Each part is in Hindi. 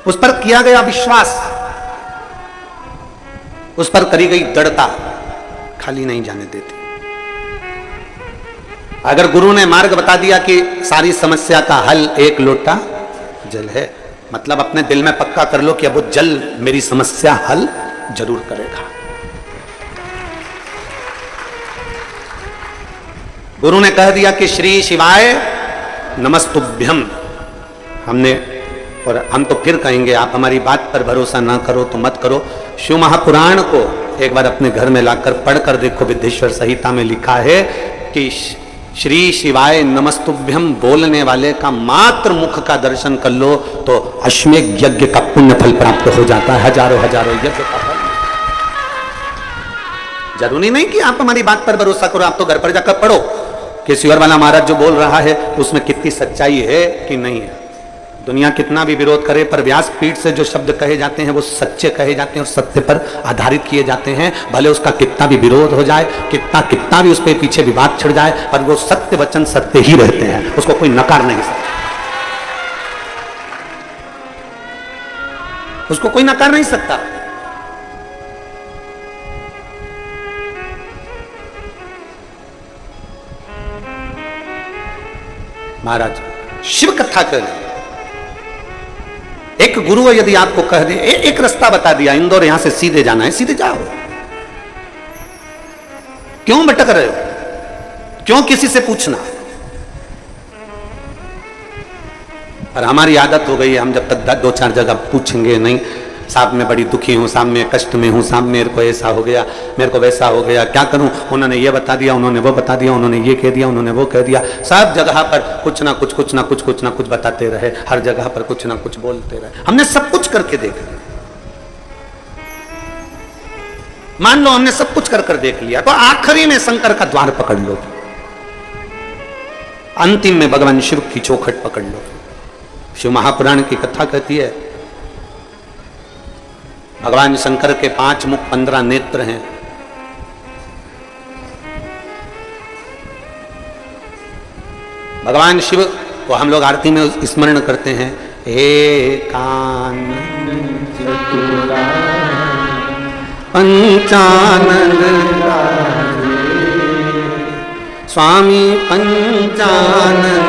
उस पर किया गया विश्वास, उस पर करी गई दृढ़ता खाली नहीं जाने देती। अगर गुरु ने मार्ग बता दिया कि सारी समस्या का हल एक लोटा जल है, मतलब अपने दिल में पक्का कर लो कि अब वो जल मेरी समस्या हल जरूर करेगा। गुरु ने कह दिया कि श्री शिवाय नमस्तुभ्यम, हमने, और हम तो फिर कहेंगे आप हमारी बात पर भरोसा ना करो तो मत करो। शिव महापुराण को एक बार अपने घर में लाकर पढ़कर देखो, विद्येश्वर संहिता में लिखा है कि श्री शिवाय नमस्तुभ्यम बोलने वाले का मात्र मुख का दर्शन कर लो तो अश्वमेध यज्ञ का पुण्य फल प्राप्त हो जाता है, हजारों हजारों यज्ञ का फल। जरूरी नहीं कि आप हमारी बात पर भरोसा करो, आप तो घर पर जाकर पढ़ो कि शिवर वाला महाराज जो बोल रहा है उसमें कितनी सच्चाई है कि नहीं है। दुनिया कितना भी विरोध करे पर व्यासपीठ से जो शब्द कहे जाते हैं वो सच्चे कहे जाते हैं और सत्य पर आधारित किए जाते हैं। भले उसका कितना भी विरोध हो जाए, कितना भी उस पर पीछे विवाद छिड़ जाए, पर वो सत्य वचन सत्य ही रहते हैं, उसको कोई नकार नहीं सकता, उसको कोई नकार नहीं सकता। महाराज शिव कथा करें, एक गुरु यदि आपको कह दे, एक रास्ता बता दिया, इंदौर यहां से सीधे जाना है, सीधे जाओ, क्यों भटक रहे हो, क्यों किसी से पूछना। पर हमारी आदत हो गई है, हम जब तक दो चार जगह पूछेंगे नहीं, साहब मैं बड़ी दुखी हूं, साहब मैं कष्ट में हूं, साहब मेरे को ऐसा हो गया, मेरे को वैसा हो गया, क्या करूं, उन्होंने ये बता दिया, उन्होंने वो बता दिया, उन्होंने ये कह दिया, उन्होंने वो कह दिया। सब जगह पर कुछ ना कुछ बताते रहे, हर जगह पर कुछ ना कुछ बोलते रहे। हमने सब कुछ करके देख लिया, मान लो हमने सब कुछ कर देख लिया, तो आखिरी में शंकर का द्वार पकड़ लो, अंतिम में भगवान शिव की चौखट पकड़ लो। शिव महापुराण की कथा कहती है भगवान शंकर के 5 मुख 15 नेत्र हैं। भगवान शिव को हम लोग आरती में स्मरण करते हैं, एकानन पंचानन स्वामी पंचानन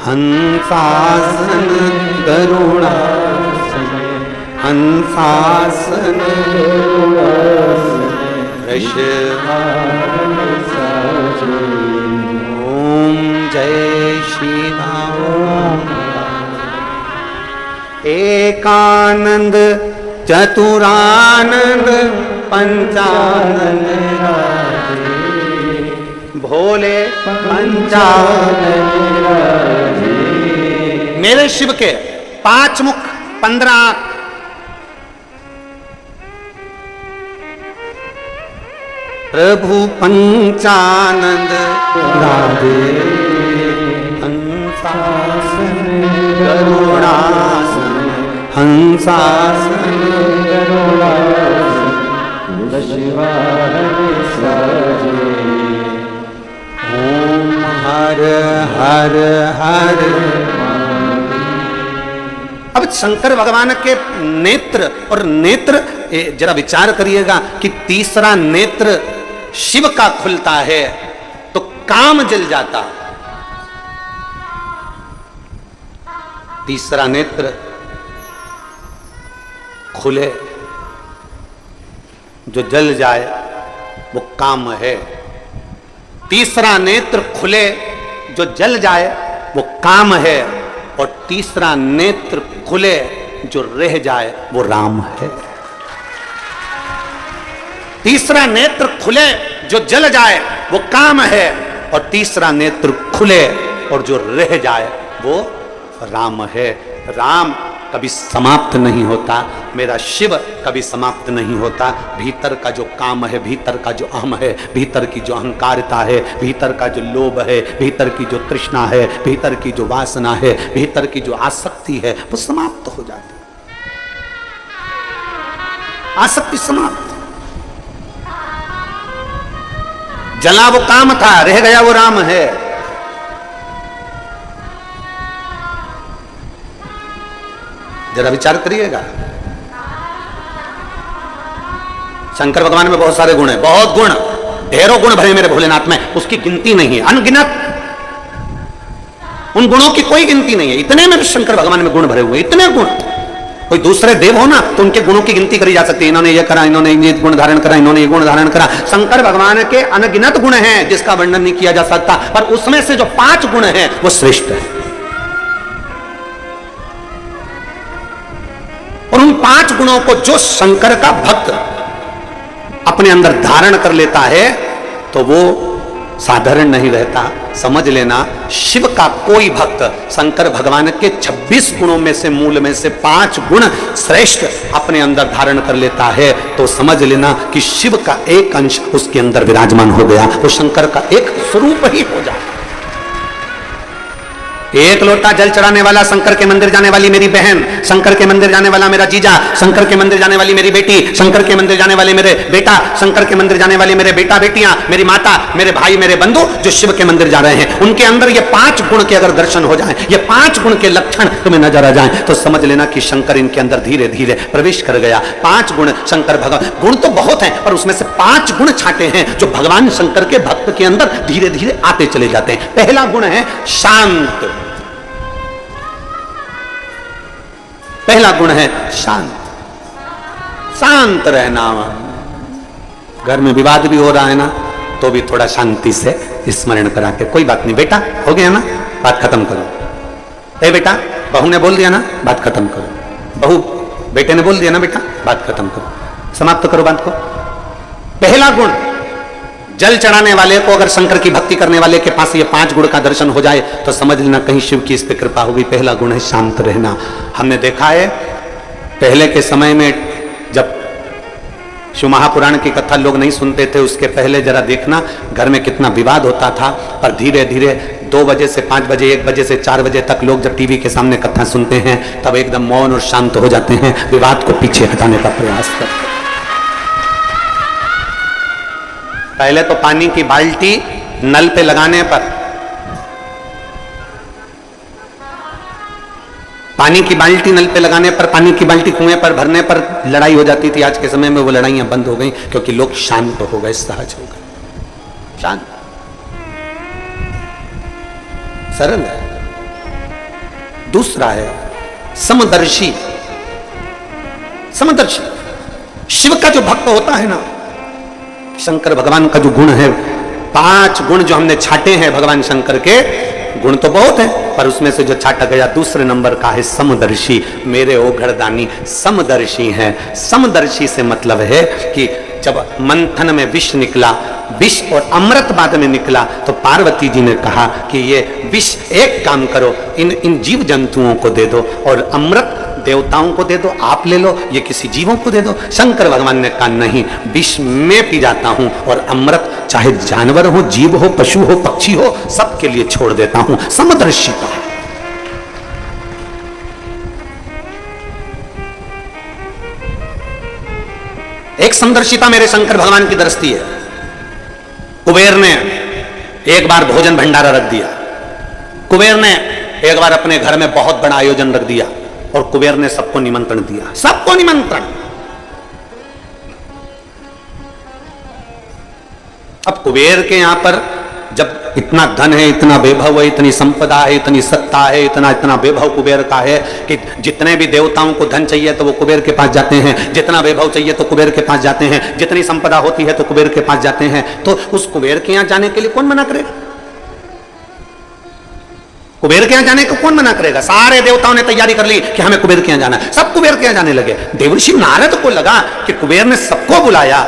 हंसासन गरुड़ा हंसासन ओम जय शिवा ओम। एकानंद चतुरानंद पंचानन भोले पंचानन मेरे शिव के 5 मुख 15 आंख, प्रभु पंचानंद राधे हंसासन गरुड़ासन हंसासन गरुड़ासन ओम हर हर हर। अब शंकर भगवान के नेत्र, और नेत्र जरा विचार करिएगा कि तीसरा नेत्र शिव का खुलता है तो काम जल जाता, तीसरा नेत्र खुले जो जल जाए वो काम है, तीसरा नेत्र खुले जो जल जाए वो काम है, और तीसरा नेत्र खुले जो रह जाए वो राम है। तीसरा नेत्र खुले जो जल जाए वो काम है, और तीसरा नेत्र खुले और जो रह जाए वो राम है। राम कभी समाप्त नहीं होता, मेरा शिव कभी समाप्त नहीं होता। भीतर का जो काम है, भीतर का जो अहम है, भीतर की जो अहंकारिता है, भीतर का जो लोभ है, भीतर की जो तृष्णा है, भीतर की जो वासना है, भीतर की जो आसक्ति है, वो समाप्त हो जाती, आसक्ति समाप्त। जला वो काम था, रह गया वो राम है। जरा विचार करिएगा। शंकर भगवान में बहुत सारे गुण हैं, बहुत गुण, ढेरों गुण भरे मेरे भोलेनाथ में, उसकी गिनती नहीं है, अनगिनत। उन गुणों की कोई गिनती नहीं है, इतने मेरे शंकर भगवान में गुण भरे हुए, इतने गुण। कोई दूसरे देव हो ना तो उनके गुणों की गिनती करी जा सकती है, इन्होंने ये करा, इन्होंने ये गुण धारण करा, इन्होंने ये गुण धारण करा। शंकर भगवान के अनगिनत गुण हैं जिसका वर्णन नहीं किया जा सकता, पर उसमें से जो 5 गुण हैं वो श्रेष्ठ है। और उन 5 गुणों को जो शंकर का भक्त अपने अंदर धारण कर लेता है तो वो साधारण नहीं रहता। समझ लेना, शिव का कोई भक्त शंकर भगवान के 26 गुणों में से, मूल में से 5 गुण श्रेष्ठ अपने अंदर धारण कर लेता है तो समझ लेना कि शिव का एक अंश उसके अंदर विराजमान हो गया, वो शंकर का एक स्वरूप ही हो जाए। एक लोटा जल चढ़ाने वाला शंकर के मंदिर जाने वाली मेरी बहन, शंकर के मंदिर जाने वाला मेरा जीजा, शंकर के मंदिर जाने वाली मेरी बेटी, शंकर के मंदिर जाने वाले मेरे बेटा, शंकर के मंदिर जाने वाले मेरे बेटा बेटियां, मेरी माता, मेरे भाई, मेरे बंधु जो शिव के मंदिर जा रहे हैं, उनके अंदर ये 5 गुण के अगर दर्शन हो जाएं, ये 5 गुण के लक्षण तुम्हें नजर आ जाएं तो समझ लेना कि शंकर इनके अंदर धीरे धीरे प्रवेश कर गया। 5 गुण शंकर भगवान, गुण तो बहुत हैं पर उसमें से 5 गुण छाटे हैं जो भगवान शंकर के भक्त के अंदर धीरे धीरे आते चले जाते हैं। पहला गुण है शांत। पहला गुण है शांत, शांत रहना। घर में विवाद भी हो रहा है ना तो भी थोड़ा शांति से स्मरण करा के, कोई बात नहीं बेटा, हो गया ना, बात खत्म करो। ए बेटा, बहू ने बोल दिया ना, बात खत्म करो। बहू बेटे ने बोल दिया ना बेटा, बात खत्म करो, समाप्त करो बात को। पहला गुण, जल चढ़ाने वाले को अगर शंकर की भक्ति करने वाले के पास ये 5 गुण का दर्शन हो जाए तो समझ लेना कहीं शिव की इस पे कृपा होगी। पहला गुण है शांत रहना। हमने देखा है पहले के समय में जब शिव महापुराण की कथा लोग नहीं सुनते थे, उसके पहले जरा देखना घर में कितना विवाद होता था, पर धीरे धीरे 2 बजे से 5 बजे, 1 बजे से 4 बजे तक लोग जब टीवी के सामने कथा सुनते हैं तब एकदम मौन और शांत हो जाते हैं, विवाद को पीछे हटाने का प्रयास करते हैं। पहले तो पानी की बाल्टी नल पे लगाने पर, पानी की बाल्टी नल पे लगाने पर, पानी की बाल्टी कुएं पर भरने पर लड़ाई हो जाती थी। आज के समय में वो लड़ाइयां बंद हो गई क्योंकि लोग शांत हो गए, सहज हो गए, शांत, सरल है। दूसरा है समदर्शी। समदर्शी शिव का जो भक्त होता है ना, शंकर भगवान का जो गुण है, 5 गुण जो हमने छाटे हैं भगवान शंकर के, गुण तो बहुत है पर उसमें से जो छाटा गया दूसरे नंबर का है समदर्शी। मेरे ओघड़दानी समदर्शी हैं। समदर्शी से मतलब है कि जब मंथन में विष निकला, विष और अमृत बाद में निकला, तो पार्वती जी ने कहा कि ये विष एक काम करो, इन जीव जंतुओं को दे दो और अमृत देवताओं को दे दो, आप ले लो, ये किसी जीवों को दे दो। शंकर भगवान ने कहा नहीं, विष में पी जाता हूं और अमृत चाहे जानवर हो, जीव हो, पशु हो, पक्षी हो, सबके लिए छोड़ देता हूं। समदर्शिता। एक समदर्शिता मेरे शंकर भगवान की दृष्टि है। कुबेर ने एक बार भोजन भंडारा रख दिया, कुबेर ने एक बार अपने घर में बहुत बड़ा आयोजन रख दिया और कुबेर ने सबको निमंत्रण दिया, सबको निमंत्रण। अब कुबेर के यहां पर जब इतना धन है, इतना वैभव है, इतनी संपदा है, इतनी सत्ता है, इतना इतना वैभव कुबेर का है कि जितने भी देवताओं को धन चाहिए तो वो कुबेर के पास जाते हैं, जितना वैभव चाहिए तो कुबेर के पास जाते हैं, जितनी संपदा होती है तो कुबेर के पास जाते हैं। तो उस कुबेर के यहां जाने के लिए कौन मना करेगा? कुबेर के यहां जाने को कौन मना करेगा? सारे देवताओं ने तैयारी कर ली कि हमें कुबेर के यहां जाना है, सब कुबेर के यहां जाने लगे। देवर्षि नारद को लगा कि कुबेर ने सबको बुलाया,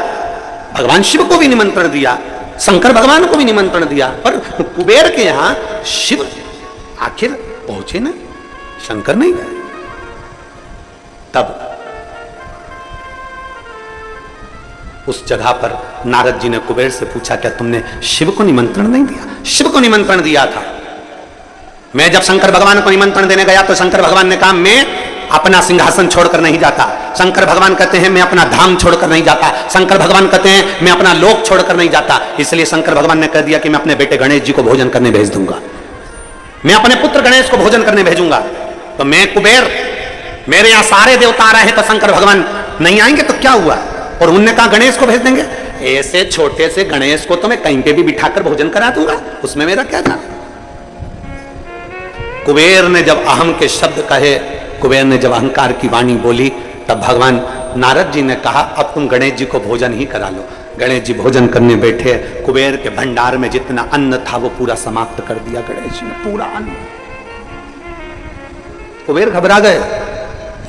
भगवान शिव को भी निमंत्रण दिया, शंकर भगवान को भी निमंत्रण दिया, पर कुबेर के यहां शिव आखिर पहुंचे नहीं, शंकर नहीं गए। तब उस जगह पर नारद जी ने कुबेर से पूछा, क्या तुमने शिव को निमंत्रण नहीं दिया? शिव को निमंत्रण दिया था। मैं जब शंकर भगवान को निमंत्रण देने गया तो शंकर भगवान ने कहा मैं अपना सिंहासन छोड़कर नहीं जाता। शंकर भगवान कहते हैं मैं अपना धाम छोड़कर नहीं जाता। शंकर भगवान कहते हैं मैं अपना लोक छोड़कर नहीं जाता। इसलिए शंकर भगवान ने कह दिया कि मैं अपने बेटे गणेश जी को भोजन करने भेज दूंगा, मैं अपने पुत्र गणेश को भोजन करने भेजूंगा। तो मैं कुबेर मेरे यहां सारे देवता आ रहे हैं तो शंकर भगवान नहीं आएंगे तो क्या हुआ? और उनने कहा गणेश को भेज देंगे। ऐसे छोटे से गणेश को तो मैं कहीं पे भी बिठाकर भोजन करा दूंगा, उसमें मेरा क्या जाना। कुबेर ने जब अहम के शब्द कहे, कुबेर ने जब अहंकार की वाणी बोली, तब भगवान नारद जी ने कहा अब तुम गणेश जी को भोजन ही करा लो। गणेश जी भोजन करने बैठे, कुबेर के भंडार में जितना अन्न था वो पूरा समाप्त कर दिया गणेश जी ने, पूरा अन्न। कुबेर घबरा गए,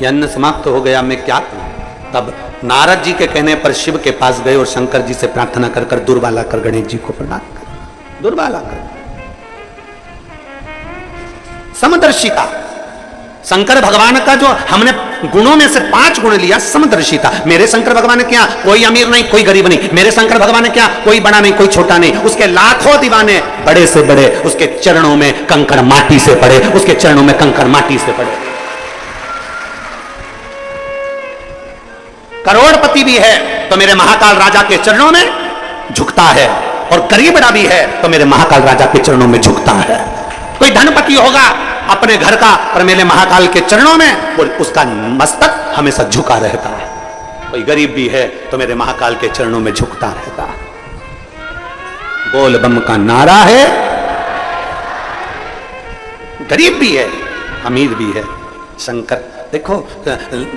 ये अन्न समाप्त हो गया, मैं क्या करूं? तब नारद जी के कहने पर शिव के पास गए और शंकर जी से प्रार्थना कर कर दुर्वाला कर गणेश जी को प्रणाम कर, दुर्वाला कर। समदर्शिता, शंकर भगवान का जो हमने गुणों में से 5 गुण लिया, समदर्शिता। मेरे शंकर भगवान क्या कोई अमीर नहीं, कोई गरीब नहीं। मेरे शंकर भगवान क्या कोई बड़ा नहीं, कोई छोटा नहीं। उसके लाखों दीवाने, बड़े से बड़े, उसके चरणों में कंकड़ माटी से पड़े, उसके चरणों में कंकड़ माटी से पड़े। करोड़पति भी है तो मेरे महाकाल राजा के चरणों में झुकता है, और गरीबड़ा भी है तो मेरे महाकाल राजा के चरणों में झुकता है। कोई धनपति होगा अपने घर का, पर मेरे महाकाल के चरणों में उसका मस्तक हमेशा झुका रहता है। कोई गरीब भी है तो मेरे महाकाल के चरणों में झुकता रहता है। बोल बम का नारा है। गरीब भी है, अमीर भी है। शंकर देखो,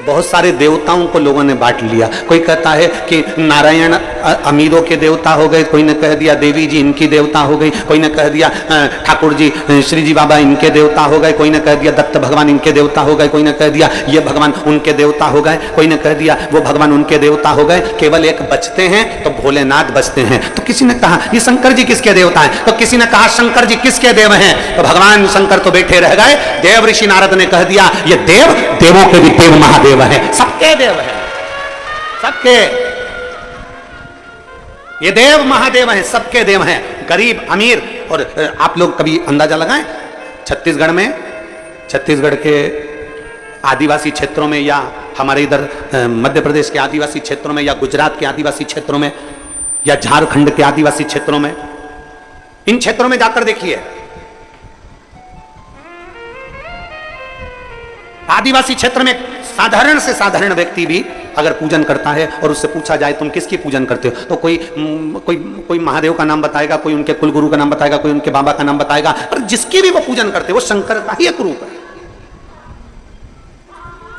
बहुत सारे देवताओं को लोगों ने बांट लिया। कोई कहता है कि नारायण अमीरों के देवता हो गए, कोई ने कह दिया देवी जी इनकी देवता हो गई, कोई ने कह दिया ठाकुर जी श्री जी बाबा इनके देवता हो गए, कोई ने कह दिया दत्त भगवान इनके देवता हो गए, कोई ने कह दिया ये भगवान उनके देवता हो गए, कोई ने कह दिया वो भगवान उनके देवता हो गए। केवल एक बचते हैं तो भोलेनाथ बचते हैं। तो किसी ने कहा ये शंकर जी किसके देवता हैं, तो किसी ने कहा शंकर जी किसके देव हैं, तो भगवान शंकर तो बैठे रह गए। देव ऋषि नारद ने कह दिया ये देव देवों के भी देव महादेव है, सबके देव है, सबके ये देव महादेव हैं, सबके देव हैं, गरीब अमीर। और आप लोग कभी अंदाजा लगाएं, छत्तीसगढ़ में, छत्तीसगढ़ के आदिवासी क्षेत्रों में, या हमारे इधर मध्य प्रदेश के आदिवासी क्षेत्रों में, या गुजरात के आदिवासी क्षेत्रों में, या झारखंड के आदिवासी क्षेत्रों में, इन क्षेत्रों में जाकर देखिए, आदिवासी क्षेत्र में साधारण से साधारण व्यक्ति भी अगर पूजन करता है और उससे पूछा जाए तुम किसकी पूजन करते हो, तो कोई महादेव का नाम बताएगा, कोई उनके कुलगुरु का नाम बताएगा, कोई उनके बाबा का नाम बताएगा। और जिसकी भी वो पूजन करते वो शंकर का ही एक रूप है,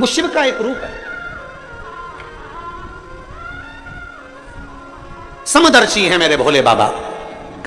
वो शिव का एक रूप है। समदर्शी है मेरे भोले बाबा,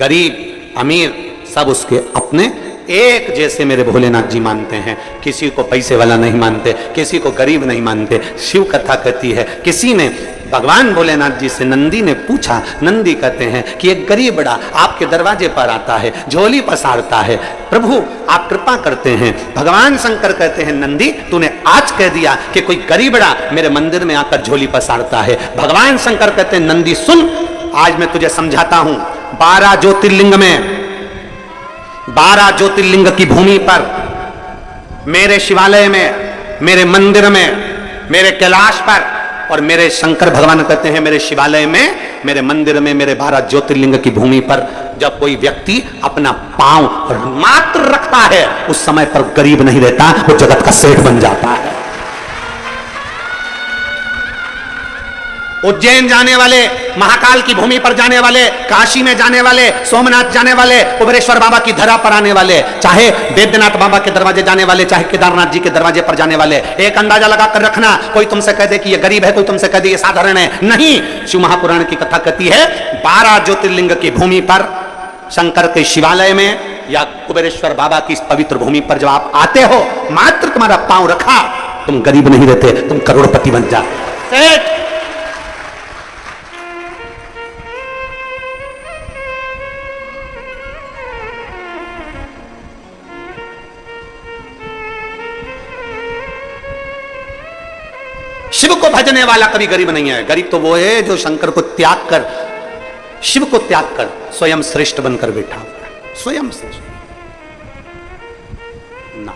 गरीब अमीर सब उसके अपने एक जैसे मेरे भोलेनाथ जी मानते हैं। किसी को पैसे वाला नहीं मानते, किसी को गरीब नहीं मानते। शिव कथा कहती है, किसी ने भगवान भोलेनाथ जी से नंदी ने पूछा, नंदी कहते हैं कि एक गरीब बड़ा आपके दरवाजे पर आता है, झोली पसारता है, प्रभु आप कृपा करते हैं। भगवान शंकर कहते हैं नंदी तूने आज कह दिया कि कोई गरीबड़ा मेरे मंदिर में आकर झोली पसारता है। भगवान शंकर कहते हैं नंदी सुन, आज मैं तुझे समझाता हूं। 12 ज्योतिर्लिंग में, 12 ज्योतिर्लिंग की भूमि पर, मेरे शिवालय में, मेरे मंदिर में, मेरे कैलाश पर, और मेरे शंकर भगवान कहते हैं मेरे शिवालय में, मेरे मंदिर में, मेरे 12 ज्योतिर्लिंग की भूमि पर जब कोई व्यक्ति अपना पांव मात्र रखता है उस समय पर गरीब नहीं रहता, वो जगत का सेठ बन जाता है। उज्जैन जाने वाले, महाकाल की भूमि पर जाने वाले, काशी में जाने वाले, सोमनाथ जाने वाले, कुबेरेश्वर बाबा की धरा पर आने वाले, चाहे वैद्यनाथ बाबा के दरवाजे जाने वाले, चाहे केदारनाथ जी के दरवाजे पर जाने वाले, एक अंदाजा लगाकर रखना, कोई तुमसे कह दे कि ये गरीब है, कोई तुमसे कह दे ये साधारण है, नहीं। शिव महापुराण की कथा कहती है 12 ज्योतिर्लिंग की भूमि पर, शंकर के शिवालय में या कुबेरेश्वर बाबा की इस पवित्र भूमि पर जब आप आते हो, मात्र तुम्हारा पांव रखा, तुम गरीब नहीं रहते, तुम करोड़पति बन जाते। शिव को भजने वाला कभी गरीब नहीं है। गरीब तो वो है जो शंकर को त्याग कर, शिव को त्याग कर स्वयं श्रेष्ठ बनकर बैठा हुआ है, स्वयं श्रेष्ठ ना।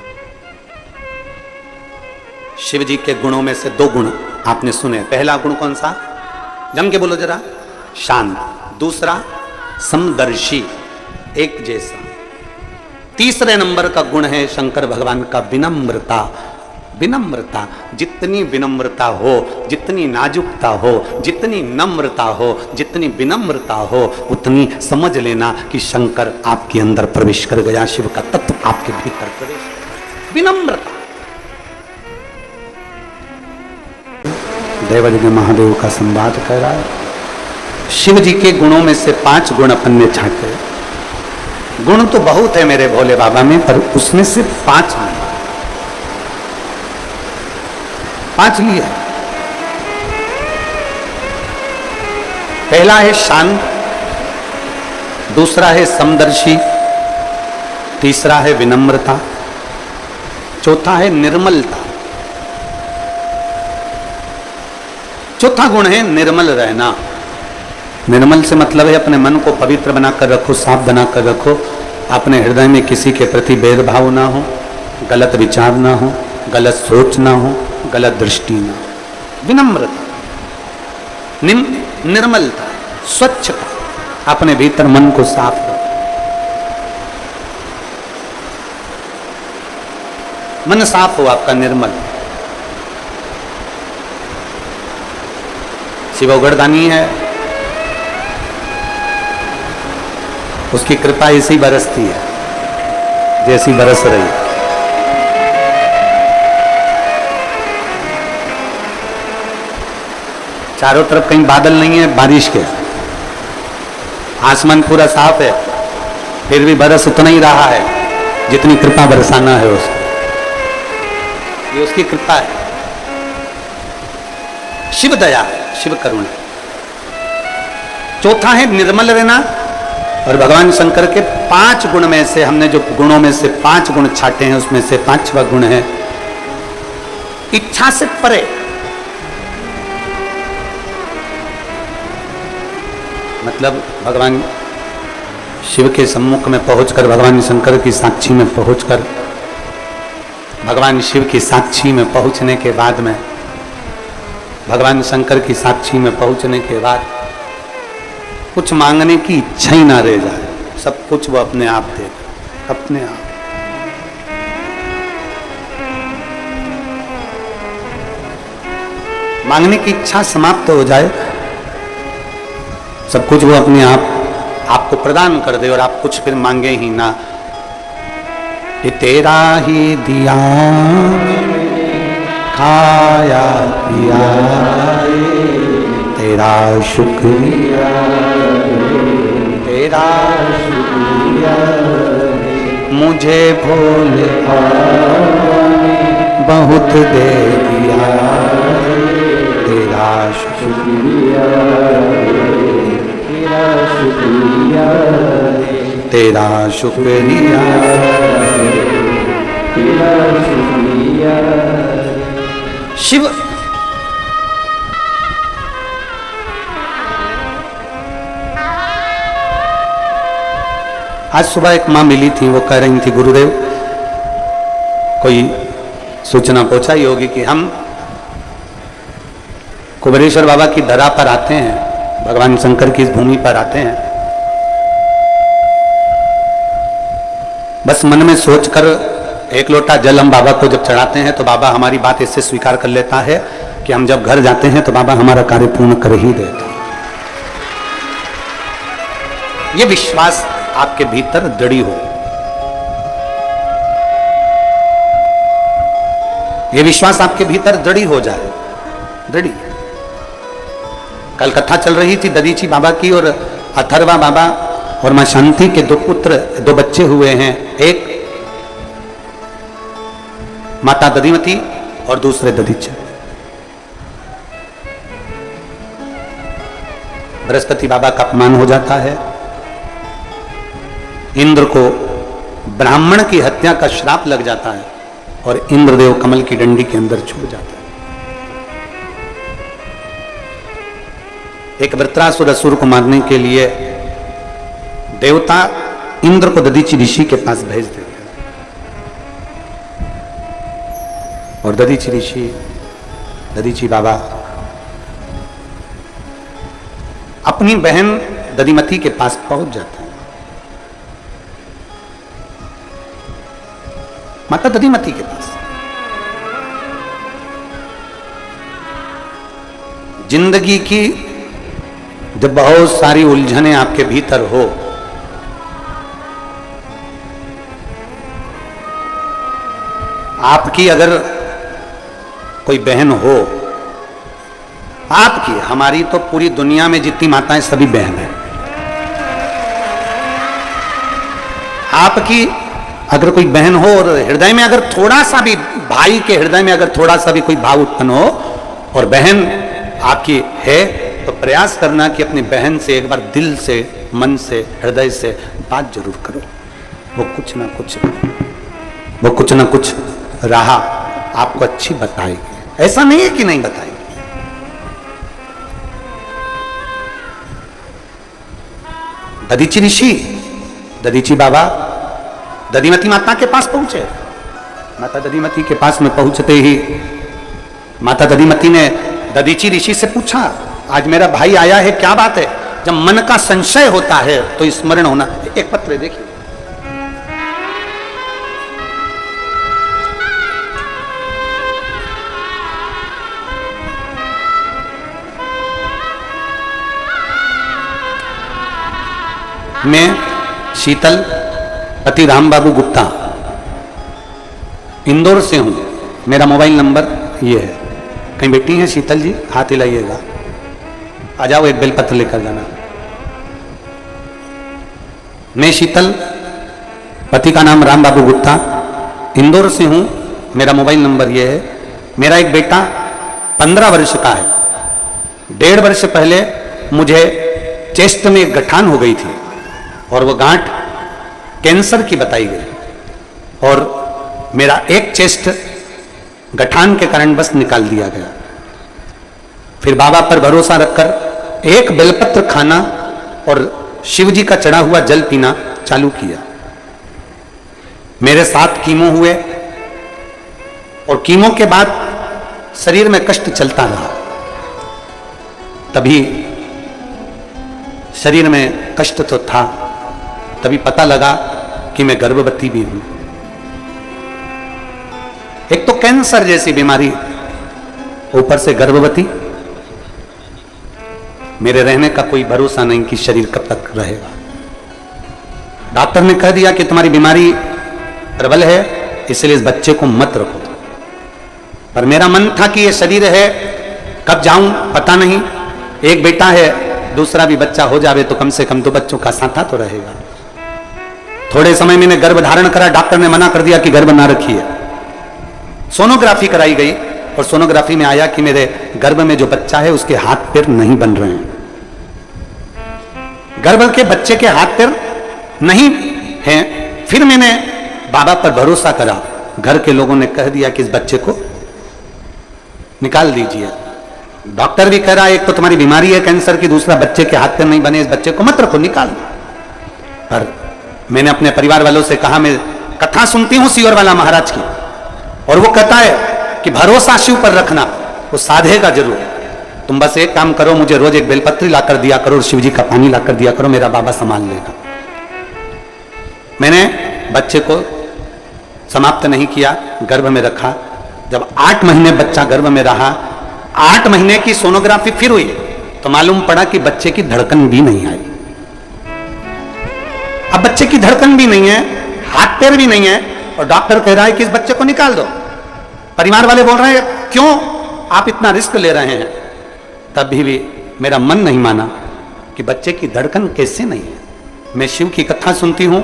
शिव जी के गुणों में से 2 गुण आपने सुने। पहला गुण कौन सा, जम के बोलो जरा, शांत। दूसरा समदर्शी, एक जैसा। तीसरे नंबर का गुण है शंकर भगवान का विनम्रता, विनम्रता, जितनी विनम्रता हो, जितनी नाजुकता हो, जितनी नम्रता हो, जितनी विनम्रता हो, उतनी समझ लेना कि शंकर आपके अंदर प्रवेश कर गया, शिव का तत्व आपके भीतर प्रवेश। विनम्रता। देवज्ञ महादेव का संवाद कह रहा है, शिव जी के गुणों में से 5 गुण अपन ने छाटे। गुण तो बहुत है मेरे भोले बाबा में, पर उसमें से 5 लिए। 5 लिए। पहला है शांत, दूसरा है समदर्शी, तीसरा है विनम्रता, चौथा है निर्मलता। चौथा गुण है निर्मल रहना। निर्मल से मतलब है अपने मन को पवित्र बनाकर रखो, साफ बनाकर रखो, अपने हृदय में किसी के प्रति भेदभाव ना हो, गलत विचार ना हो, गलत सोच ना हो, गलत दृष्टि ना हो। विनम्रता, निर्मलता, स्वच्छता, अपने भीतर मन को साफ रखो। मन साफ हो आपका, निर्मल। शिव उगड़दानी है, उसकी कृपा ऐसी बरसती है जैसी बरस रही है। चारों तरफ कहीं बादल नहीं है बारिश के, आसमान पूरा साफ है, फिर भी बरस उतना ही रहा है जितनी कृपा बरसाना है उसको। ये उसकी कृपा है, शिव दया है, शिव करुणा। चौथा है निर्मल रहना। और भगवान शंकर के 5 गुण में से, हमने जो गुणों में से 5 गुण छाटे हैं, उसमें से 5वां गुण है इच्छा से परे। मतलब भगवान शिव के सम्मुख में पहुंचकर, भगवान शंकर की साक्षी में पहुंचकर, भगवान शिव की साक्षी में पहुंचने के बाद में, भगवान शंकर की साक्षी में पहुंचने के बाद कुछ मांगने की इच्छा ही ना रह जाए, सब कुछ वो अपने आप दे, अपने आप। मांगने की इच्छा समाप्त हो जाए, सब कुछ वो अपने आप आपको प्रदान कर दे और आप कुछ फिर मांगे ही ना। ये तेरा ही दिया खाया पिया, तेरा शुक्रिया, तेरा शुक्रिया, मुझे भोले बहुत दे दिया, तेरा शुक्रिया, तेरा शुक्रिया, तेरा शुक्रिया, तेरा शुक्रिया। शिव आज सुबह एक माँ मिली थी, वो कह रही थी गुरुदेव कोई सूचना पहुंचाई होगी कि हम कुबेरेश्वर बाबा की धरा पर आते हैं, भगवान शंकर की इस भूमि पर आते हैं, बस मन में सोचकर एक लोटा जल हम बाबा को जब चढ़ाते हैं तो बाबा हमारी बात इससे स्वीकार कर लेता है कि हम जब घर जाते हैं तो बाबा हमारा कार्य पूर्ण कर ही देता। ये विश्वास आपके भीतर दृढ़ हो, ये विश्वास आपके भीतर दृढ़ हो जाए, दृढ़। कल कथा चल रही थी ददीची बाबा की, और अथर्वा बाबा और मां शांति के 2 पुत्र, 2 बच्चे हुए हैं, एक माता दधिमती और दूसरे दधीचे। बृहस्पति बाबा का अपमान हो जाता है, इंद्र को ब्राह्मण की हत्या का श्राप लग जाता है और इंद्रदेव कमल की डंडी के अंदर छूट जाता है। एक वृत्रासुर असुर को मारने के लिए देवता इंद्र को दधीची ऋषि के पास भेज देते हैं, और दधीची ऋषि, दधीची बाबा अपनी बहन दधिमती के पास पहुंच जाते हैं। माता दधिमती के पास जिंदगी की जब बहुत सारी उलझनें आपके भीतर हो, आपकी अगर कोई बहन हो, आपकी, हमारी तो पूरी दुनिया में जितनी माताएं सभी बहन हैं, आपकी अगर कोई बहन हो और हृदय में अगर थोड़ा सा भी, भाई के हृदय में अगर थोड़ा सा भी कोई भाव उत्पन्न हो और बहन आपकी है, तो प्रयास करना कि अपनी बहन से एक बार दिल से, मन से, हृदय से बात जरूर करो। वो कुछ ना कुछ राह आपको अच्छी बताएगी। ऐसा नहीं है कि नहीं बताएगी। दधीची ऋषि, दधीची बाबा दधिमती माता के पास पहुंचे। माता दधिमती के पास में पहुंचते ही माता दधिमती ने दधीची ऋषि से पूछा, आज मेरा भाई आया है, क्या बात है? जब मन का संशय होता है तो स्मरण होना। एक पत्र देखिए, मैं शीतल पति राम बाबू गुप्ता इंदौर से हूं। मेरा मोबाइल नंबर ये है। कहीं बैठी हैं शीतल जी? हाथ हिलाइएगा। आ जाओ, एक बेलपत्र लेकर जाना। मैं शीतल, पति का नाम राम बाबू गुप्ता, इंदौर से हूं। मेरा मोबाइल नंबर ये है। मेरा एक बेटा 15 वर्ष का है। 1.5 वर्ष पहले मुझे चेस्ट में एक गठान हो गई थी और वो गांठ कैंसर की बताई गई और मेरा एक चेस्ट गठान के कारण बस निकाल दिया गया। फिर बाबा पर भरोसा रखकर एक बेलपत्र खाना और शिव जी का चढ़ा हुआ जल पीना चालू किया। मेरे 7 कीमो हुए और कीमो के बाद शरीर में कष्ट चलता रहा। तभी शरीर में कष्ट तो था, तभी पता लगा कि मैं गर्भवती भी हूं। एक तो कैंसर जैसी बीमारी, ऊपर से गर्भवती। मेरे रहने का कोई भरोसा नहीं कि शरीर कब तक रहेगा। डॉक्टर ने कह दिया कि तुम्हारी बीमारी प्रबल है, इसलिए इस बच्चे को मत रखो। पर मेरा मन था कि ये शरीर है, कब जाऊं पता नहीं। एक बेटा है, दूसरा भी बच्चा हो जावे तो कम से कम 2 बच्चों का साथा तो रहेगा। थोड़े समय मैंने गर्भ धारण करा। डॉक्टर ने मना कर दिया कि गर्भ ना रखिए। सोनोग्राफी कराई गई और सोनोग्राफी में आया कि मेरे गर्भ में जो बच्चा है उसके हाथ पैर नहीं बन रहे हैं। गर्भ के बच्चे के हाथ पैर नहीं हैं। फिर मैंने बाबा पर भरोसा करा। घर के लोगों ने कह दिया कि इस बच्चे को निकाल दीजिए। डॉक्टर भी कह रहा है एक तो तुम्हारी बीमारी है कैंसर की, दूसरा बच्चे के हाथ पैर नहीं बने, इस बच्चे को मत रखो, निकाल दो। पर मैंने अपने परिवार वालों से कहा, मैं कथा सुनती हूं सियोर वाला महाराज की, और वो कहता है कि भरोसा शिव पर रखना, वो साधेगा जरूर। तुम बस एक काम करो, मुझे रोज एक बेलपत्री लाकर दिया करो और शिव जी का पानी लाकर दिया करो, मेरा बाबा संभाल लेगा। मैंने बच्चे को समाप्त नहीं किया, गर्भ में रखा। जब 8 महीने बच्चा गर्भ में रहा, 8 महीने की सोनोग्राफी फिर हुई तो मालूम पड़ा कि बच्चे की धड़कन भी नहीं आई। अब बच्चे की धड़कन भी नहीं है, हाथ पैर भी नहीं है, और डॉक्टर कह रहा है कि इस बच्चे को निकाल दो। परिवार वाले बोल रहे हैं क्यों आप इतना रिस्क ले रहे हैं? तभी भी मेरा मन नहीं माना कि बच्चे की धड़कन कैसे नहीं है। मैं शिव की कथा सुनती हूं,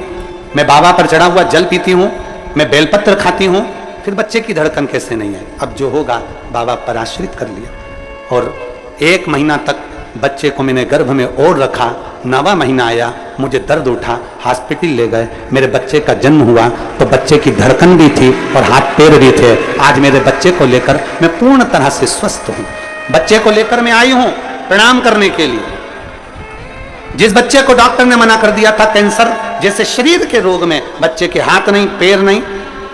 मैं बाबा पर चढ़ा हुआ जल पीती हूं, मैं बेलपत्र खाती हूं, फिर बच्चे की धड़कन कैसे नहीं है? अब जो होगा बाबा पर आश्रित कर लिया। और 1 महीना तक बच्चे को मैंने गर्भ में और रखा। 9वां महीना आया, मुझे दर्द उठा, हॉस्पिटल ले गए। मेरे बच्चे का जन्म हुआ तो बच्चे की धड़कन भी थी और हाथ पैर भी थे। आज मेरे बच्चे को लेकर मैं पूर्ण तरह से स्वस्थ हूं। बच्चे को लेकर मैं आई हूं प्रणाम करने के लिए। जिस बच्चे को डॉक्टर ने मना कर दिया था कैंसर जैसे शरीर के रोग में, बच्चे के हाथ नहीं पैर नहीं,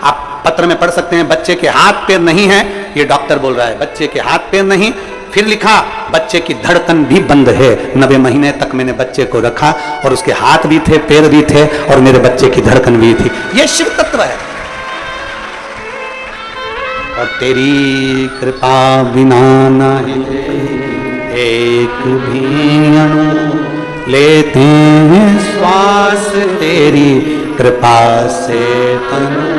आप पत्र में पढ़ सकते हैं, बच्चे के हाथ पैर नहीं है, ये डॉक्टर बोल रहा है, बच्चे के हाथ पैर नहीं। फिर लिखा बच्चे की धड़कन भी बंद है। 90 महीने तक मैंने बच्चे को रखा और उसके हाथ भी थे, पैर भी थे और मेरे बच्चे की धड़कन भी थी। यह शिव तत्व है। और तेरी कृपा बिना नहीं एक भी अणु लेते हैं श्वास तेरी कृपा से तनु।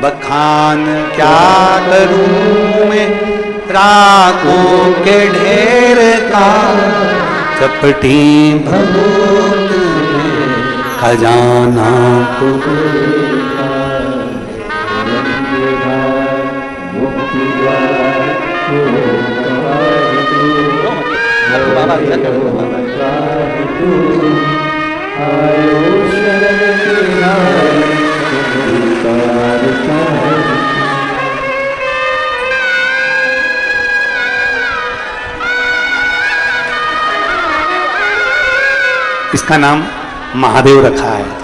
बखान क्या करूं मैं राखों के ढेर का, चपटी भभूत खजाना को इसका नाम महादेव रखा है।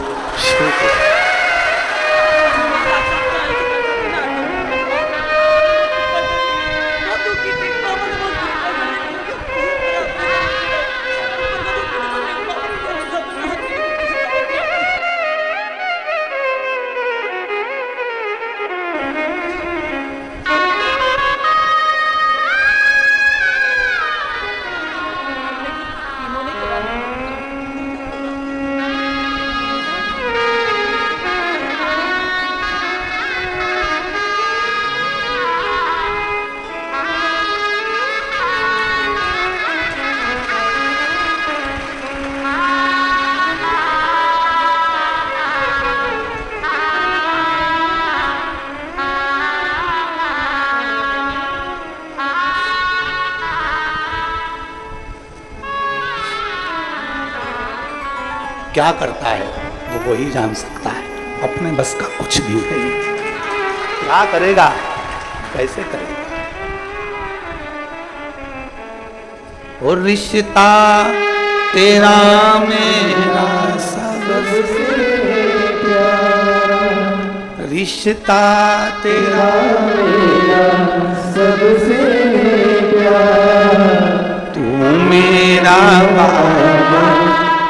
क्या करता है वो वही जान सकता है, अपने बस का कुछ भी नहीं। क्या करेगा, कैसे करेगा। और रिश्ता तेरा मेरा सबसे प्यारा, रिश्ता तेरा मेरा सबसे प्यारा, तू मेरा बाबा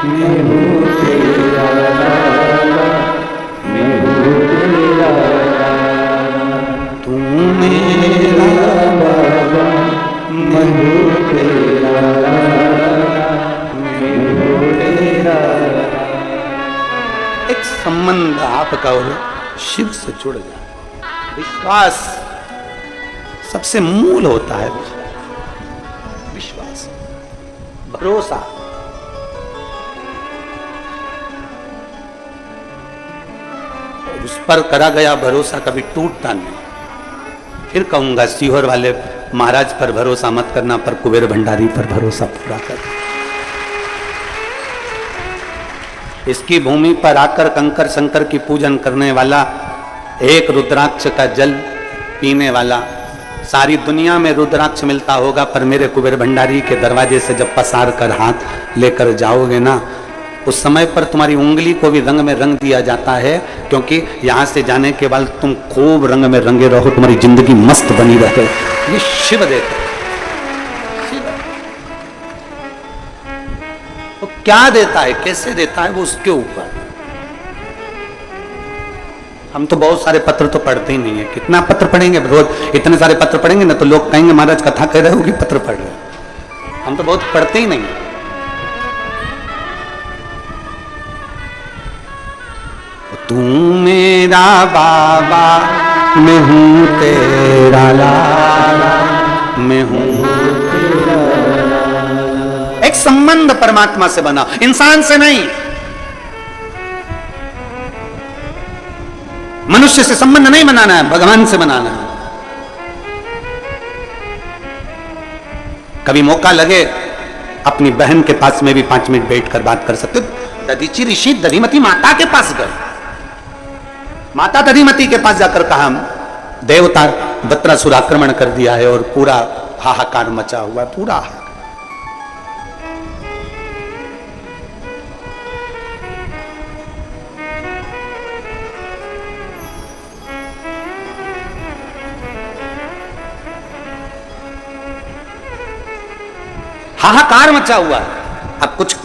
मैं हूँ तेरा लाला, मैं हूँ तेरा लाला, तू मेरा बाबा मैं हूँ तेरा लाला, मैं हूँ तेरा लाला। एक संबंध आपका और शिव से जुड़ जाए। विश्वास सबसे मूल होता है, विश्वास, भरोसा। उस पर करा गया भरोसा कभी टूटता नहीं। फिर कहूंगा सीहोर वाले महाराज पर भरोसा मत करना, पर कुबेर भंडारी पर भरोसा पूरा कर। इसकी भूमि पर आकर कंकर शंकर की पूजन करने वाला, एक रुद्राक्ष का जल पीने वाला, सारी दुनिया में रुद्राक्ष मिलता होगा, पर मेरे कुबेर भंडारी के दरवाजे से जब पसार कर हाथ लेकर जाओगे ना, उस समय पर तुम्हारी उंगली को भी रंग में रंग दिया जाता है, क्योंकि यहां से जाने के बाद तुम खूब रंग में रंगे रहो, तुम्हारी जिंदगी मस्त बनी रहे। ये शिव देते शिव। वो क्या देता है, कैसे देता है, वो उसके ऊपर। हम तो बहुत सारे पत्र तो पढ़ते ही नहीं है। कितना पत्र पढ़ेंगे रोज? इतने सारे पत्र पढ़ेंगे ना तो लोग कहेंगे महाराज कथा कह रहे हो कि पत्र पढ़ रहे हो। हम तो बहुत पढ़ते ही नहीं। तू मेरा बाबा मैं हूँ तेरा लाला, मैं हूँ तेरा लाला। एक संबंध परमात्मा से बना, इंसान से नहीं। मनुष्य से संबंध नहीं बनाना है, भगवान से बनाना है। कभी मौका लगे अपनी बहन के पास में भी 5 मिनट बैठकर बात कर सकते हो। दधीचि ऋषि दधिमती माता के पास गए, माता दधिमती के पास जाकर कहा देवता वत्रासुर आक्रमण कर दिया है और पूरा हाहाकार मचा हुआ है, पूरा हाहाकार मचा हुआ है। अब कुछ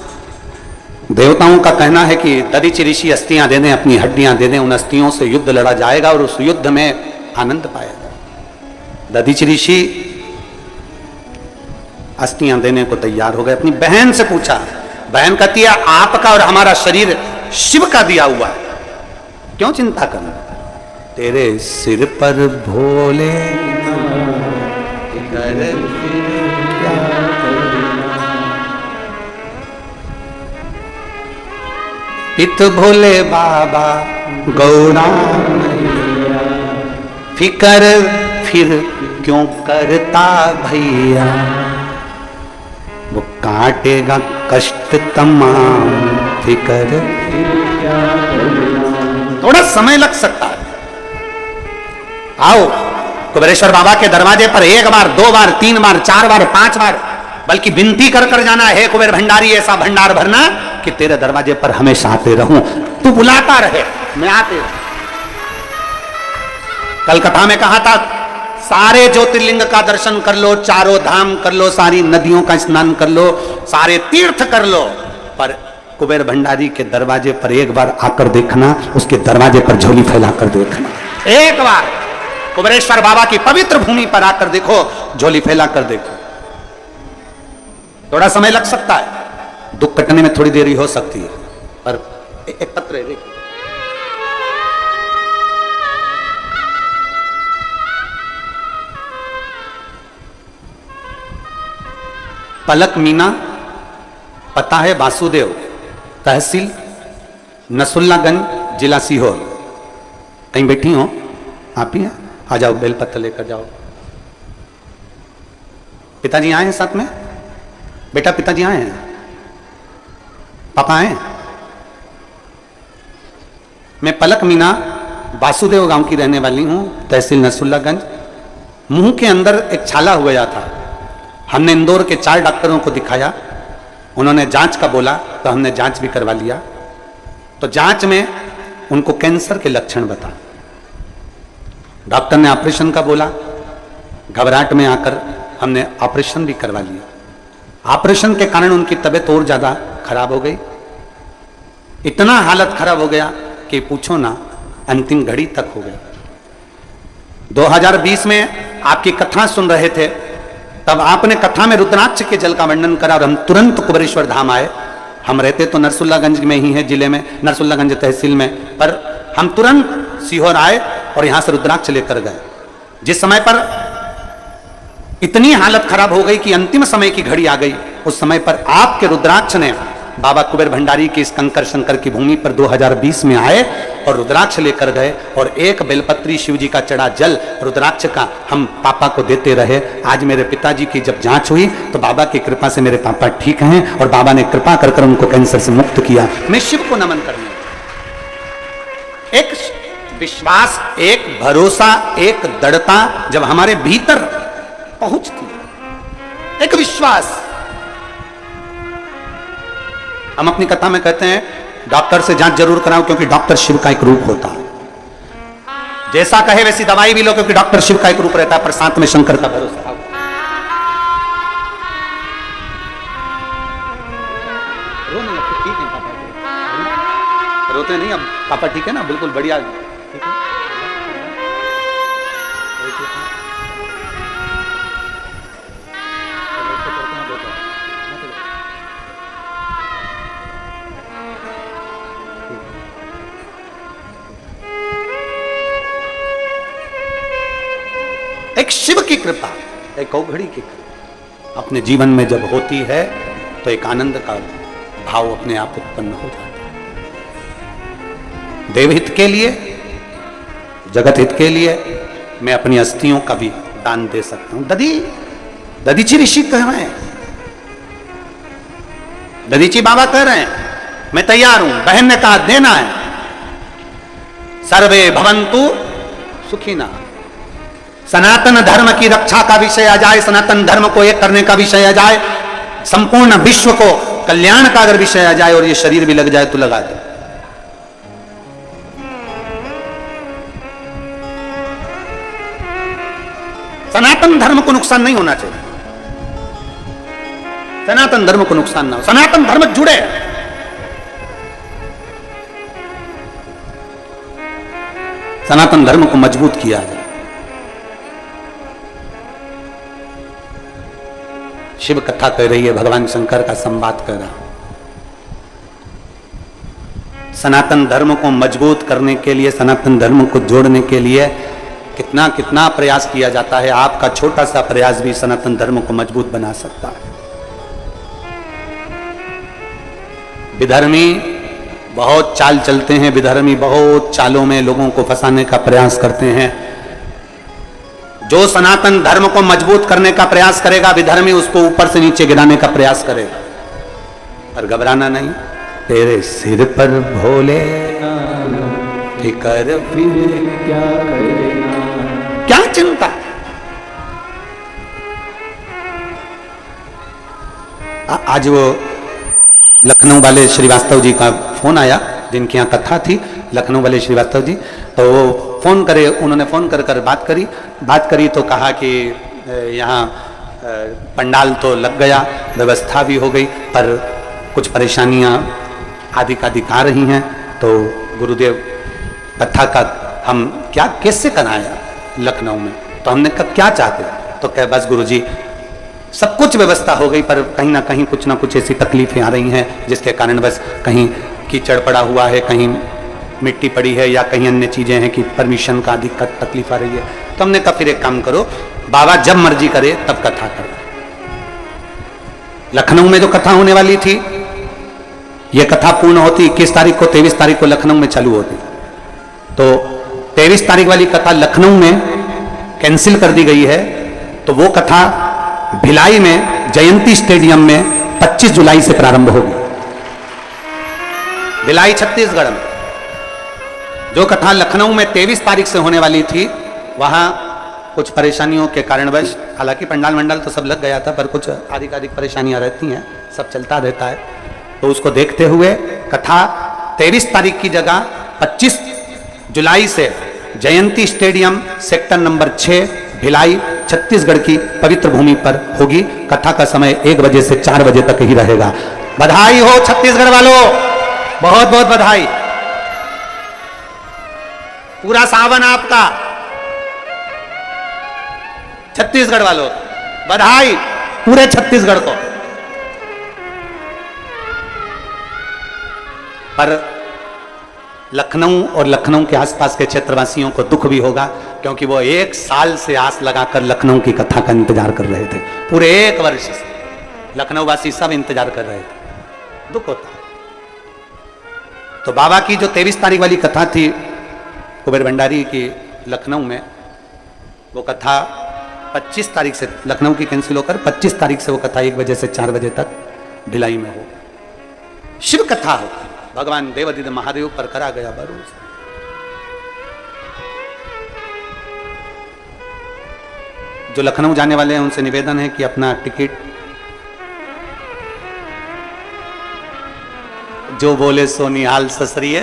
देवताओं का कहना है कि दधीचि ऋषि अस्थियां दे दें, अपनी हड्डियां दे दें, उन अस्थियों से युद्ध लड़ा जाएगा और उस युद्ध में आनंद पाएगा। दधीचि ऋषि अस्थियां देने को तैयार हो गए। अपनी बहन से पूछा, बहन कहती है आपका और हमारा शरीर शिव का दिया हुआ, क्यों चिंता करना, तेरे सिर पर भोले कर क्या पित भोले बाबा गौरा फिकर फिर क्यों करता भैया, वो काटेगा कष्ट तमाम फिकर। थोड़ा समय लग सकता है। आओ कुबेरेश्वर बाबा के दरवाजे पर 1 बार 2 बार 3 बार 4 बार 5 बार बल्कि विनती कर कर जाना है, कुबेर भंडारी ऐसा भंडार भरना कि तेरे दरवाजे पर हमेशा आते रहूं, तू बुलाता रहे मैं आते रहूं। कल कथा में कहा था सारे ज्योतिर्लिंग का दर्शन कर लो, चारों धाम कर लो, सारी नदियों का स्नान कर लो, सारे तीर्थ कर लो, पर कुबेर भंडारी के दरवाजे पर 1 बार आकर देखना, उसके दरवाजे पर झोली फैलाकर देखना। 1 बार कुबेरेश्वर बाबा की पवित्र भूमि पर आकर देखो, झोली फैलाकर देखो। थोड़ा समय लग सकता है, दुख कटने में थोड़ी देरी हो सकती है, पर एक पत्र है देखिए, पलक मीना, पता है वासुदेव, तहसील नसुल्लागंज, जिला सीहोर। कहीं बैठी हो आप ही हैं? आ जाओ, बेलपत्र लेकर जाओ। पिताजी आए हैं साथ में? बेटा पिताजी आए हैं? पापा आए? मैं पलक मीना वासुदेव गांव की रहने वाली हूं, तहसील नसुल्लागंज। मुंह के अंदर एक छाला हो गया था, हमने इंदौर के 4 डॉक्टरों को दिखाया, उन्होंने जांच का बोला तो हमने जांच भी करवा लिया। तो जांच में उनको कैंसर के लक्षण बता, डॉक्टर ने ऑपरेशन का बोला, घबराहट में आकर हमने ऑपरेशन भी करवा लिया। ऑपरेशन के कारण उनकी तबीयत और ज्यादा खराब हो गई, इतना हालत खराब हो गया कि पूछो ना, अंतिम घड़ी तक हो गई। 2020 में आपकी कथा सुन रहे थे, तब आपने कथा में रुद्राक्ष के जल का वर्णन करा और हम तुरंत कुबेरेश्वर धाम आए। हम रहते तो नरसुल्लागंज में ही है, जिले में नरसुल्लागंज तहसील में, पर हम तुरंत सीहोर आए और यहां से रुद्राक्ष लेकर गए। जिस समय पर इतनी हालत खराब हो गई कि अंतिम समय की घड़ी आ गई, उस समय पर आपके रुद्राक्ष ने बाबा कुबेर भंडारी की इस कंकर शंकर की भूमि पर 2020 में आए और रुद्राक्ष लेकर गए, और एक बेलपत्री शिव जी का चढ़ा जल रुद्राक्ष का हम पापा को देते रहे। आज मेरे पिताजी की जब जांच हुई तो बाबा की कृपा से मेरे पापा ठीक हैं और बाबा ने कृपा कर कर उनको कैंसर से मुक्त किया। मैं शिव को नमन करने, एक विश्वास, एक भरोसा, एक दृढ़ता जब हमारे भीतर पहुंचती, एक विश्वास। हम अपनी कथा में कहते हैं डॉक्टर से जांच जरूर कराओ, क्योंकि डॉक्टर शिव का एक रूप होता है। जैसा कहे वैसी दवाई भी लो, क्योंकि डॉक्टर शिव का एक रूप रहता है, पर साथ में शंकर का भरोसा। ठीक है पापा, रोते नहीं अब, पापा ठीक है ना, बिल्कुल बढ़िया, ठीक है। एक शिव की कृपा, एक औघड़ी की कृपा अपने जीवन में जब होती है तो एक आनंद का भाव अपने आप उत्पन्न हो जाता है। देवहित के लिए, जगत हित के लिए मैं अपनी अस्थियों का भी दान दे सकता हूं। दधीची ऋषि कह रहे हैं, दधीची बाबा कह रहे हैं मैं तैयार हूं। बहन ने कहा देना है। सर्वे भवन्तु सुखिना, सनातन धर्म की रक्षा का विषय आ जाए, सनातन धर्म को एक करने का विषय आ जाए, संपूर्ण विश्व को कल्याण का अगर विषय आ जाए और ये शरीर भी लग जाए तो लगा दे। सनातन धर्म को नुकसान नहीं होना चाहिए, सनातन धर्म को नुकसान ना हो, सनातन धर्म जुड़े। सनातन धर्म को मजबूत किया जाए। शिव कथा कह रही है, भगवान शंकर का संवाद कर रहा। सनातन धर्म को मजबूत करने के लिए, सनातन धर्म को जोड़ने के लिए कितना कितना प्रयास किया जाता है। आपका छोटा सा प्रयास भी सनातन धर्म को मजबूत बना सकता है। विधर्मी बहुत चाल चलते हैं, विधर्मी बहुत चालों में लोगों को फंसाने का प्रयास करते हैं। जो सनातन धर्म को मजबूत करने का प्रयास करेगा, विधर्मी उसको ऊपर से नीचे गिराने का प्रयास करेगा। पर घबराना नहीं, तेरे सिर पर भोले फिकर फिर क्या चिंता। आज वो लखनऊ वाले श्रीवास्तव जी का फोन आया, जिनके यहाँ कथा थी, लखनऊ वाले श्रीवास्तव जी। तो वो फोन करे, उन्होंने फोन कर बात करी तो कहा कि यहाँ पंडाल तो लग गया, व्यवस्था भी हो गई, पर कुछ परेशानियाँ आदि आ रही हैं। तो गुरुदेव कथा का हम कैसे कराया लखनऊ में? तो हमने कहा क्या चाहते? तो कहे बस गुरुजी सब कुछ व्यवस्था हो गई, पर कहीं ना कहीं कुछ ना कुछ ऐसी तकलीफें आ रही हैं जिसके कारण बस कहीं कीचड़ पड़ा हुआ है, कहीं मिट्टी पड़ी है, या कहीं अन्य चीजें हैं कि परमिशन का दिक्कत तकलीफ आ रही है। तो हमने कहा फिर एक काम करो, बाबा जब मर्जी करे तब कथा करो। लखनऊ में जो कथा होने वाली थी, यह कथा पूर्ण होती 21 तारीख को, 23 तारीख को लखनऊ में चालू होती। तो 23 तारीख वाली कथा लखनऊ में कैंसिल कर दी गई है। तो वो कथा भिलाई में जयंती स्टेडियम में 25 जुलाई से प्रारंभ होगी। भिलाई छत्तीसगढ़ में जो कथा लखनऊ में 23 तारीख से होने वाली थी, वहां कुछ परेशानियों के कारणवश, हालांकि पंडाल मंडल तो सब लग गया था, पर कुछ आधिकारिक परेशानियां रहती हैं, सब चलता रहता है। तो उसको देखते हुए कथा 23 तारीख की जगह 25 जुलाई से Jayanti stadium sector number 6 Bhilai Chhattisgarh की पवित्र भूमि पर होगी। कथा का समय 1 बजे से 4 बजे तक ही रहेगा। बधाई हो छत्तीसगढ़ वालों, बहुत बहुत बधाई। पूरा सावन आपका, छत्तीसगढ़ वालों बधाई, पूरे छत्तीसगढ़ को। पर लखनऊ और लखनऊ के आसपास के क्षेत्रवासियों को दुख भी होगा, क्योंकि वो 1 साल से आस लगाकर लखनऊ की कथा का इंतजार कर रहे थे। पूरे 1 वर्ष से लखनऊ वासी सब इंतजार कर रहे थे, दुख होता। तो बाबा की जो 23 तारीख वाली कथा थी कुबेर भंडारी की लखनऊ में, वो कथा 25 तारीख से लखनऊ की कैंसिल होकर 25 तारीख से वो कथा 1 बजे से 4 बजे तक भिलाई में हो। शिव कथा हो, भगवान देवादिदेव महादेव पर करा गया भरोसा। जो लखनऊ जाने वाले हैं उनसे निवेदन है कि अपना टिकट, जो बोले सो निहाल ससरिए,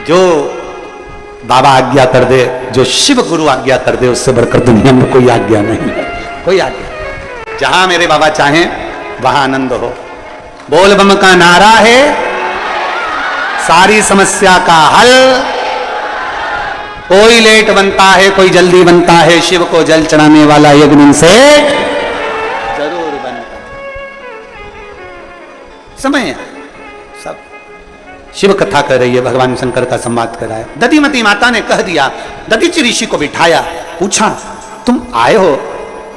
जो बाबा आज्ञा कर दे, जो शिव गुरु आज्ञा कर दे, उससे बढ़कर दुनिया में कोई आज्ञा नहीं, कोई आज्ञा। जहां मेरे बाबा चाहें वहां आनंद हो। बोल बम का नारा है सारी समस्या का हल। कोई लेट बनता है, कोई जल्दी बनता है, शिव को जल चढ़ाने वाला एक दिन से जरूर बनता। समय है सब। शिव कथा कर रही है, भगवान शंकर का संवाद कर रहा है। दधिमती माता ने कह दिया, दधीचि ऋषि को बिठाया, पूछा तुम आए हो,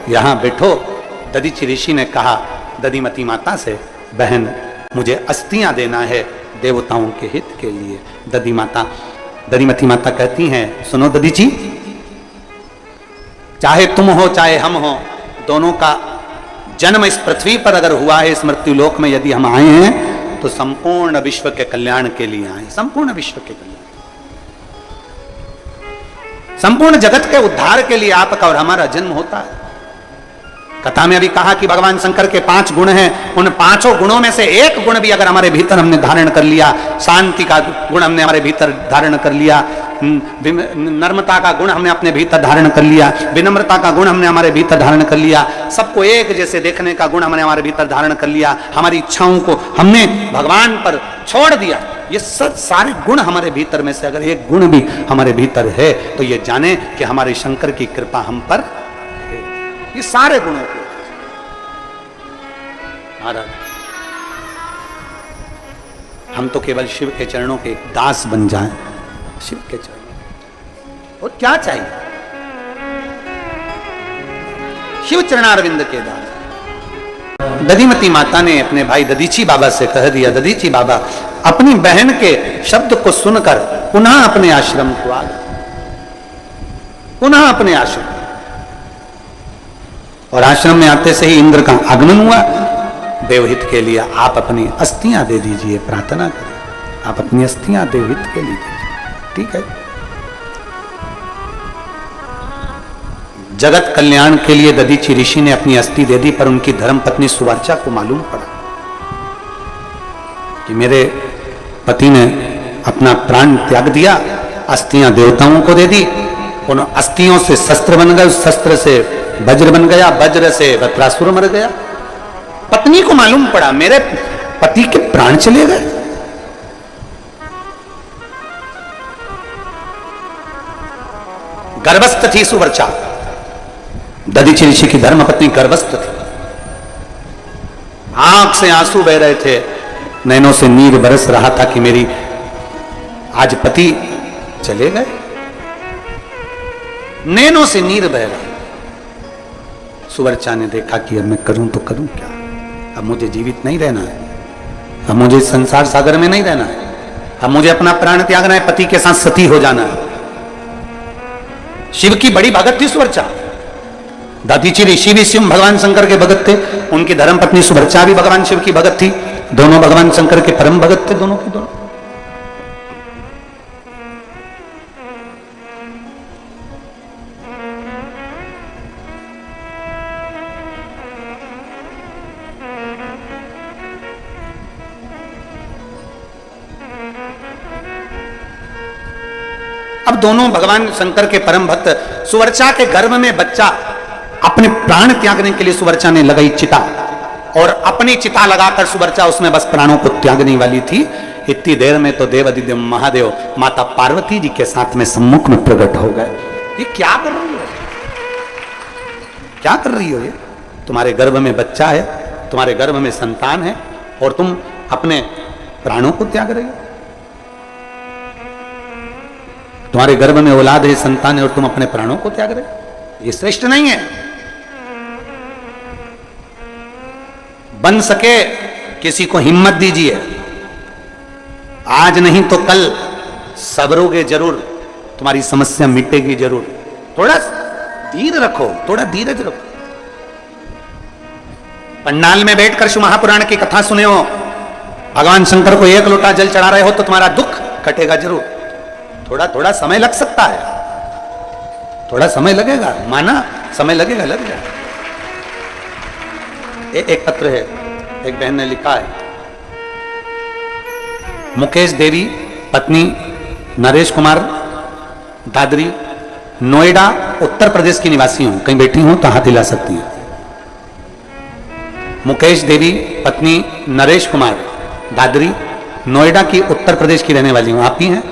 यहां बैठो। दधीचि ऋषि ने कहा दधिमती माता से, बहन मुझे अस्थियां देना है देवताओं के हित के लिए। दधिमती माता कहती हैं, सुनो दधीचि, चाहे तुम हो चाहे हम हो, दोनों का जन्म इस पृथ्वी पर अगर हुआ है, इस मृत्यु लोक में यदि हम आए हैं, तो संपूर्ण विश्व के कल्याण के लिए आए, संपूर्ण विश्व के कल्याण, संपूर्ण जगत के उद्धार के लिए आपका और हमारा जन्म होता है। कथा में अभी कहा कि भगवान शंकर के 5 गुण हैं, उन 5 गुणों में से एक गुण भी अगर हमारे भीतर हमने धारण कर लिया, शांति का गुण हमने हमारे भीतर धारण कर लिया, नर्मता का गुण हमने अपने भीतर धारण कर लिया, विनम्रता का गुण हमने हमारे भीतर धारण कर लिया, सबको एक जैसे देखने का गुण हमने हमारे भीतर धारण कर लिया, हमारी इच्छाओं को हमने भगवान पर छोड़ दिया, ये सब सारे गुण हमारे भीतर में से अगर एक गुण भी हमारे भीतर है, तो ये जाने कि हमारे शंकर की कृपा हम पर, ये सारे गुणों को महाराज हम तो केवल शिव के चरणों के दास बन जाएं, शिव के चरणों, और क्या चाहिए? शिव चरणारविंद के दास। दधिमती माता ने अपने भाई दधीची बाबा से कह दिया, दधीची बाबा अपनी बहन के शब्द को सुनकर पुनः अपने आश्रम को आ गए, पुनः अपने आश्रम। और आश्रम में आते से ही इंद्र का आगमन हुआ। देवहित के लिए आप अपनी अस्थियां दे दीजिए, प्रार्थना करिए, आप अपनी अस्थियां देवहित के लिए दीजिए, ठीक है। जगत कल्याण के लिए दधीची ऋषि ने अपनी अस्थि दे दी, पर उनकी धर्मपत्नी सुवर्चा को मालूम पड़ा कि मेरे पति ने अपना प्राण त्याग दिया, अस्थियां देवताओं को दे दी, उन अस्थियों से शस्त्र बन गए, उस शस्त्र से वज्र बन गया, वज्र से वत्रासुर मर गया। पत्नी को मालूम पड़ा मेरे पति के प्राण चले गए। गर्भस्थ थी सुवर्चा, दधीची ऋषि की धर्मपत्नी गर्भस्थ थी। आंख से आंसू बह रहे थे, नैनों से नीर बरस रहा था कि मेरी आज पति चले गए। नैनों से नीर बह रहा। सुवर्चा ने देखा कि अब मैं करूं तो करूं क्या, अब मुझे जीवित नहीं रहना है, अब मुझे संसार सागर में नहीं रहना है, अब मुझे अपना प्राण त्यागना है, पति के साथ सती हो जाना है। शिव की बड़ी भगत थी सुवर्चा। दधीची ऋषि भी शिव भगवान शंकर के भगत थे, उनकी धर्मपत्नी सुवर्चा भी भगवान शिव की भगत थी, दोनों भगवान शंकर के परम भगत थे, दोनों की दोनों। अब दोनों भगवान शंकर के परम भक्त। सुवर्चा के गर्भ में बच्चा, अपने प्राण त्यागने के लिए सुवर्चा ने लगाई चिता, और अपनी चिता लगाकर सुवर्चा उसमें बस प्राणों को त्यागने वाली थी। इतनी देर में तो देवादिदेव महादेव माता पार्वती जी के साथ में सम्मुख में प्रकट हो गए। ये क्या कर रही हो, क्या कर रही हो? ये तुम्हारे गर्भ में बच्चा है, तुम्हारे गर्भ में संतान है, और तुम अपने प्राणों को त्याग रही हो। तुम्हारे गर्भ में औलाद है, संतान है, और तुम अपने प्राणों को त्याग रहे हो। ये श्रेष्ठ नहीं है। बन सके किसी को हिम्मत दीजिए, आज नहीं तो कल सबरोगे जरूर, तुम्हारी समस्या मिटेगी जरूर। थोड़ा धीर रखो, थोड़ा धीरज रखो। पंडाल में बैठकर शिव महापुराण की कथा सुने हो, भगवान शंकर को एक लोटा जल चढ़ा रहे हो तो तुम्हारा दुख कटेगा जरूर। थोड़ा थोड़ा समय लग सकता है, थोड़ा समय लगेगा, माना समय लगेगा, लग जाए। एक पत्र है, एक बहन ने लिखा है, मुकेश देवी पत्नी नरेश कुमार दादरी, नोएडा उत्तर प्रदेश की निवासी हूं। कहीं बैठी हूं तो हाथ हिला सकती हैं। मुकेश देवी पत्नी नरेश कुमार दादरी, नोएडा की उत्तर प्रदेश की रहने वाली हूं। आप ही हैं?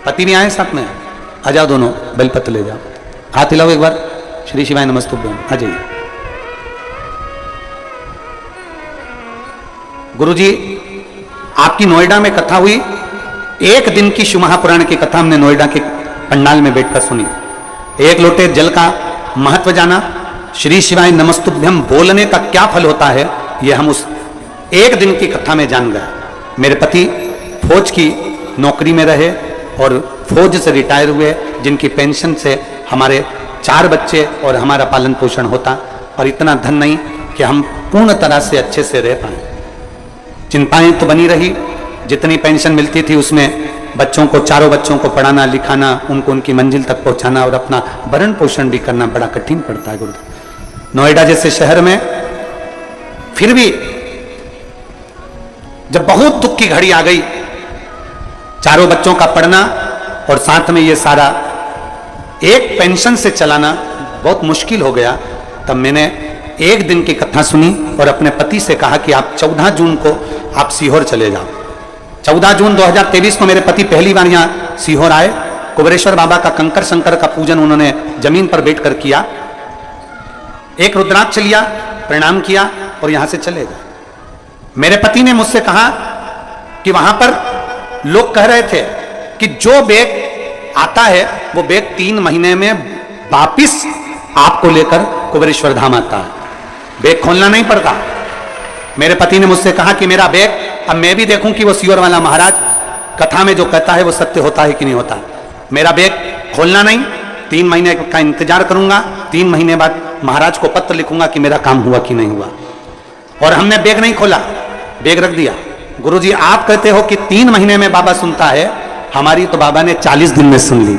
पति भी आए साथ में? आ जाओ दोनों, बेलपत्र ले जाओ, हाथ हिलाओ एक बार। श्री शिवाय नमस्तुभ्यम, आ जाइए। गुरुजी, आपकी नोएडा में कथा हुई, एक दिन की शिव महापुराण की कथा हमने नोएडा के पंडाल में बैठकर सुनी। एक लोटे जल का महत्व जाना, श्री शिवाय नमस्तुभ्यम बोलने का क्या फल होता है, यह हम उस एक दिन की कथा में जान गए। मेरे पति फौज की नौकरी में रहे और फौज से रिटायर हुए, जिनकी पेंशन से हमारे 4 बच्चे और हमारा पालन पोषण होता, और इतना धन नहीं कि हम पूर्ण तरह से अच्छे से रह पाए। चिंताएं तो बनी रही, जितनी पेंशन मिलती थी उसमें बच्चों को, 4 बच्चों को पढ़ाना लिखाना, उनको उनकी मंजिल तक पहुंचाना और अपना भरण पोषण भी करना बड़ा कठिन पड़ता है गुरुदेव। नोएडा जैसे शहर में फिर भी जब बहुत दुख की घड़ी आ गई, 4 बच्चों का पढ़ना और साथ में ये सारा एक पेंशन से चलाना बहुत मुश्किल हो गया, तब मैंने एक दिन की कथा सुनी और अपने पति से कहा कि आप 14 जून को आप सीहोर चले जाओ। 14 जून 2023 को मेरे पति पहली बार यहाँ सीहोर आए। कुबरेश्वर बाबा का कंकर शंकर का पूजन उन्होंने जमीन पर बैठकर किया। एक रुद्राक्ष लिया, प्रणाम किया और यहां से चले गए। मेरे पति ने मुझसे कहा कि वहां पर लोग कह रहे थे कि जो बैग आता है वो बैग 3 महीने में वापिस आपको लेकर कुबेरेश्वर धाम आता है, बैग खोलना नहीं पड़ता। मेरे पति ने मुझसे कहा कि मेरा बैग, अब मैं भी देखूं कि वो सियोर वाला महाराज कथा में जो कहता है वो सत्य होता है कि नहीं होता। मेरा बैग खोलना नहीं, 3 महीने का इंतजार करूंगा, 3 महीने बाद महाराज को पत्र लिखूंगा कि मेरा काम हुआ कि नहीं हुआ। और हमने बैग नहीं खोला, बैग रख दिया। गुरुजी आप कहते हो कि 3 महीने में बाबा सुनता है, हमारी तो बाबा ने 40 दिन में सुन ली।